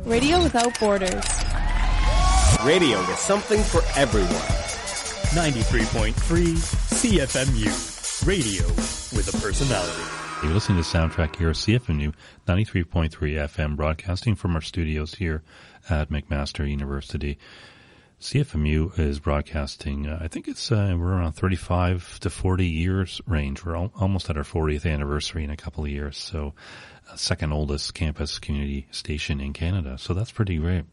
Radio without borders. Radio with something for everyone. 93.3 CFMU. Radio with a personality. You're listening to Soundtrack here at CFMU 93.3 FM, broadcasting from our studios here at McMaster University. CFMU is broadcasting, I think it's we're around 35 to 40 years range. We're almost at our 40th anniversary in a couple of years, so second oldest campus community station in Canada. So that's pretty great.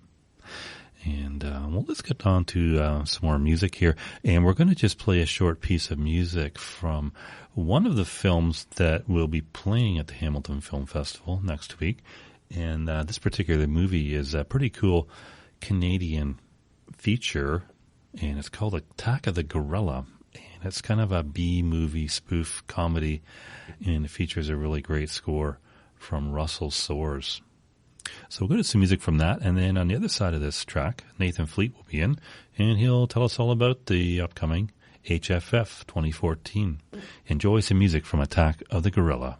And well, let's get on to some more music here. And we're going to just play a short piece of music from one of the films that will be playing at the Hamilton Film Festival next week. And this particular movie is a pretty cool Canadian feature, and it's called Attack of the Gorilla. And it's kind of a B-movie spoof comedy, and it features a really great score from Russell Soares. So we'll go to some music from that, and then on the other side of this track, Nathan Fleet will be in, and he'll tell us all about the upcoming HFF 2014. Enjoy some music from Attack of the Gorilla.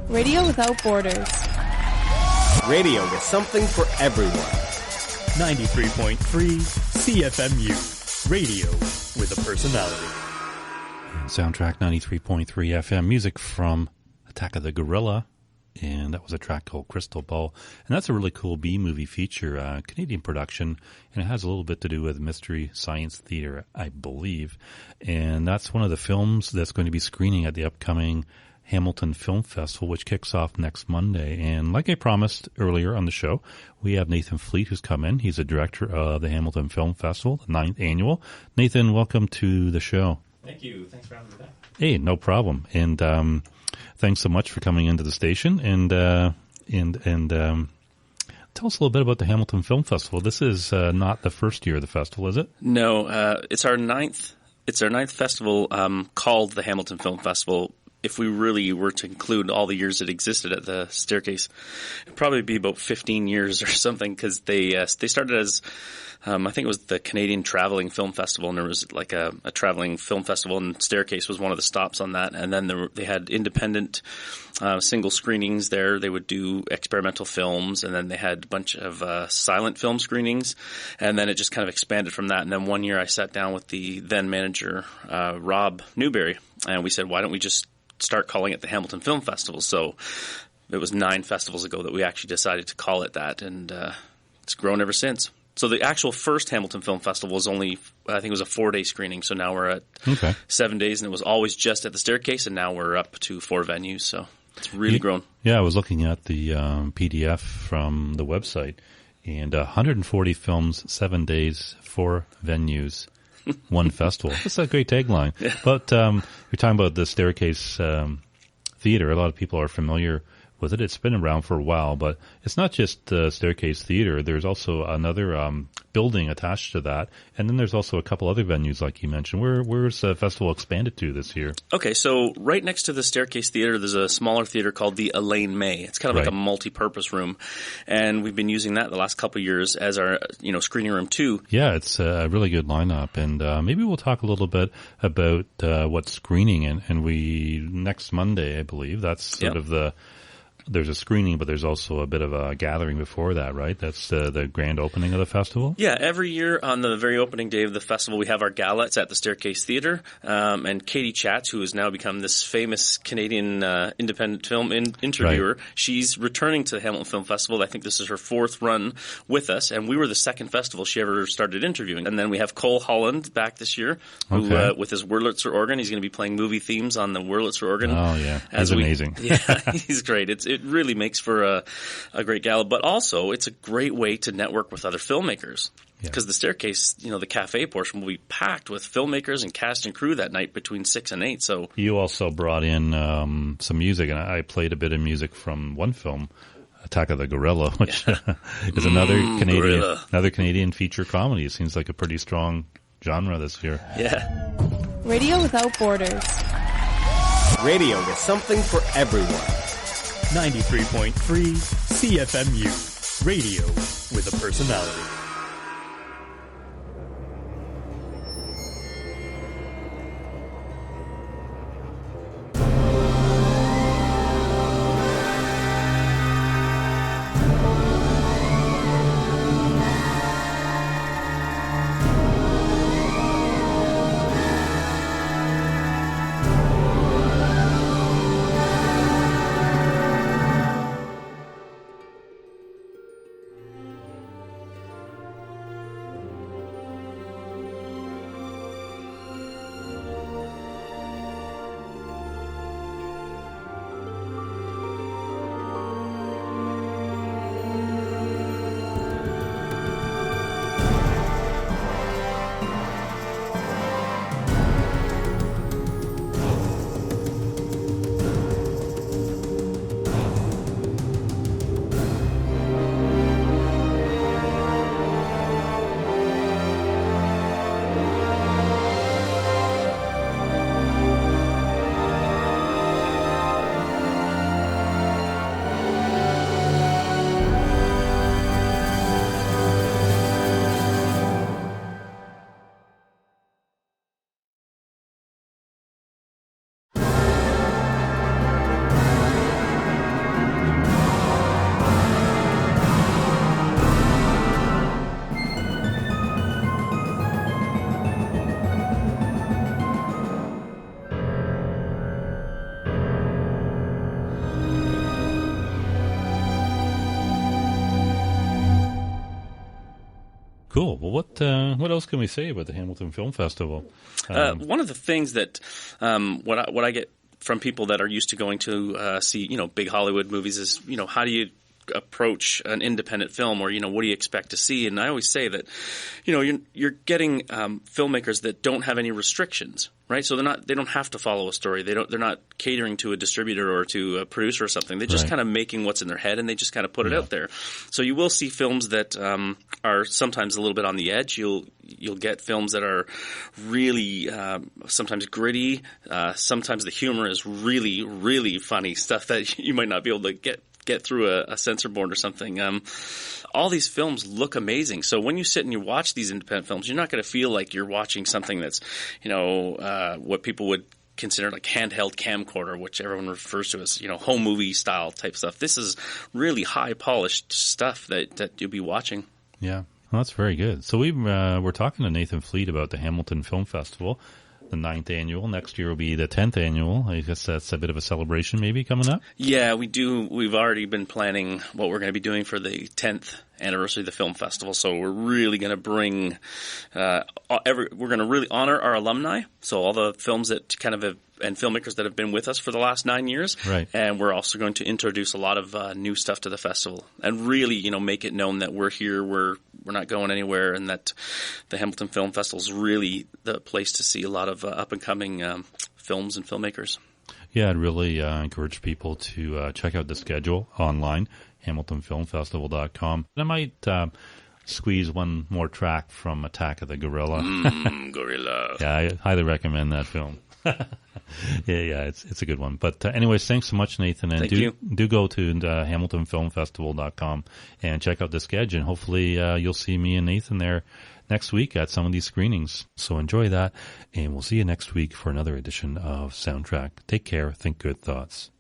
Radio without borders. Radio with something for everyone. 93.3 CFMU. Radio with a personality. Soundtrack 93.3 FM, music from Attack of the Gorilla, and that was a track called Crystal Ball. And that's a really cool B-movie feature, Canadian production, and it has a little bit to do with Mystery Science Theater, I believe. And that's one of the films that's going to be screening at the upcoming Hamilton Film Festival, which kicks off next Monday. And like I promised earlier on the show, we have Nathan Fleet who's come in. He's the director of the Hamilton Film Festival, the 9th annual. Nathan, welcome to the show. Thank you. Thanks for having me back. Hey, no problem. And thanks so much for coming into the station. And tell us a little bit about the Hamilton Film Festival. This is not the first year of the festival, is it? No, it's our ninth. It's our ninth festival called the Hamilton Film Festival. If we really were to include all the years it existed at the Staircase, it'd probably be about 15 years or something, because they started as I think it was the Canadian Traveling Film Festival, and there was like a traveling film festival, and Staircase was one of the stops on that. And then they had independent single screenings there. They would do experimental films, and then they had a bunch of silent film screenings, and then it just kind of expanded from that. And then one year I sat down with the then manager, Rob Newberry, and we said, why don't we just start calling it the Hamilton Film Festival? So it was 9 festivals ago that we actually decided to call it that, and it's grown ever since. So the actual first Hamilton Film Festival was only, I think it was a 4-day screening. So now we're at 7 days, and it was always just at the Staircase, and now we're up to 4 venues. So it's really grown. Yeah, I was looking at the PDF from the website, and 140 films, 7 days, 4 venues, 1 festival. That's a great tagline. Yeah. But you're talking about the Staircase Theater. A lot of people are familiar with it. It's been around for a while, but it's not just the Staircase Theater. There's also another building attached to that, and then there's also a couple other venues, like you mentioned. Where's the festival expanded to this year? Okay, so right next to the Staircase Theater, there's a smaller theater called the Elaine May. It's kind of like a multi-purpose room, and we've been using that the last couple of years as our screening room too. Yeah, it's a really good lineup, and maybe we'll talk a little bit about what's screening, and we next Monday, I believe, that's sort of there's a screening, but there's also a bit of a gathering before that, right? That's the grand opening of the festival? Yeah, every year on the very opening day of the festival, we have our gala. It's at the Staircase Theater. And Katie Chatz, who has now become this famous Canadian independent film interviewer, she's returning to the Hamilton Film Festival. I think this is her 4th run with us, and we were the second festival she ever started interviewing. And then we have Cole Holland back this year, who with his Wurlitzer organ, he's going to be playing movie themes on the Wurlitzer organ. Oh, yeah. He's amazing. Yeah, he's great. It really makes for a great gala, but also it's a great way to network with other filmmakers. Because the Staircase, the cafe portion will be packed with filmmakers and cast and crew that night between 6 and 8. So you also brought in some music, and I played a bit of music from one film, Attack of the Gorilla, which is another Canadian feature comedy. It seems like a pretty strong genre this year. Yeah. Radio without borders. Radio with something for everyone. 93.3 CFMU. Radio with a personality. Cool. Well, what else can we say about the Hamilton Film Festival? One of the things that what I get from people that are used to going to see big Hollywood movies is how do you approach an independent film, or what do you expect to see? And I always say that you're getting filmmakers that don't have any restrictions, right? So they don't have to follow a story. They're not catering to a distributor or to a producer or something. They're just kind of making what's in their head, and they just kind of put it out there. So you will see films that are sometimes a little bit on the edge. You'll get films that are really sometimes gritty. Sometimes the humor is really, really funny stuff that you might not be able to get through a censor board or something. All these films look amazing. So when you sit and you watch these independent films, you're not going to feel like you're watching something that's, what people would consider like handheld camcorder, which everyone refers to as, home movie style type stuff. This is really high polished stuff that you'll be watching. Yeah. Well, that's very good. So we're talking to Nathan Fleet about the Hamilton Film Festival, the 9th annual. Next year will be the 10th annual. I guess that's a bit of a celebration maybe coming up. Yeah, we do. We've already been planning what we're going to be doing for the 10th anniversary of the film festival. So we're really going to bring we're going to really honor our alumni. So all the films that kind of have, and filmmakers that have been with us for the last 9 years. Right. And we're also going to introduce a lot of new stuff to the festival, and really, make it known that we're here, we're not going anywhere, and that the Hamilton Film Festival is really the place to see a lot of up-and-coming films and filmmakers. Yeah, I'd really encourage people to check out the schedule online, hamiltonfilmfestival.com. And I might squeeze one more track from Attack of the Gorilla. Gorilla. Yeah, I highly recommend that film. Yeah, it's a good one. But anyways, thanks so much, Nathan. And do go to hamiltonfilmfestival.com and check out the schedule. And hopefully you'll see me and Nathan there next week at some of these screenings. So enjoy that, and we'll see you next week for another edition of Soundtrack. Take care. Think good thoughts.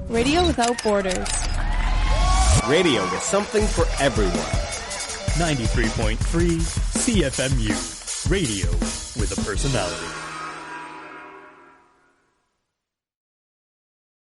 Radio without borders. Radio with something for everyone. 93.3 CFMU. Radio with a personality.